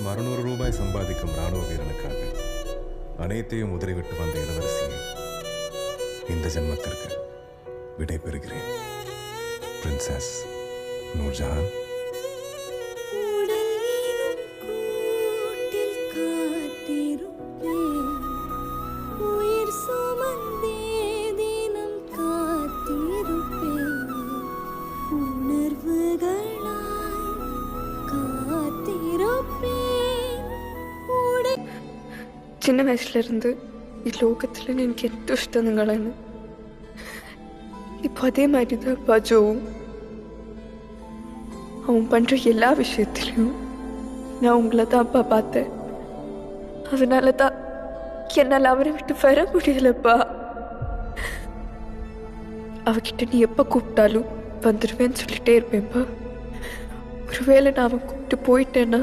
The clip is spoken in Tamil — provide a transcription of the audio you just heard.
மாதம் 600 ரூபாய் சம்பாதிக்கும் ராணுவ வீரனுக்காக அனைத்தையும் உதறிவிட்டு வந்த இளவரசியை இந்த ஜென்மத்திற்கு விடை பெறுகிறேன். பிரின்சஸ் நூர்ஜஹான். சின்ன வயசுலேருந்து லோகத்தில் எனக்கு எட்டு இஷ்டம் നിങ്ങളാണ്. இப்போ அதே மாதிரி தான் பஜோவும். அவன் பண்ணுற எல்லா விஷயத்துலையும் நான் உங்களை தான் அப்பா பார்த்தேன். அதனால தான் என்னால் அவரை விட்டு வர முடியலப்பா. அவகிட்ட நீ எப்போ கூப்பிட்டாலும் வந்துடுவேன்னு சொல்லிட்டே இருப்பேன்ப்பா. ஒருவேளை நான் அவன் கூப்பிட்டு போயிட்டேன்னா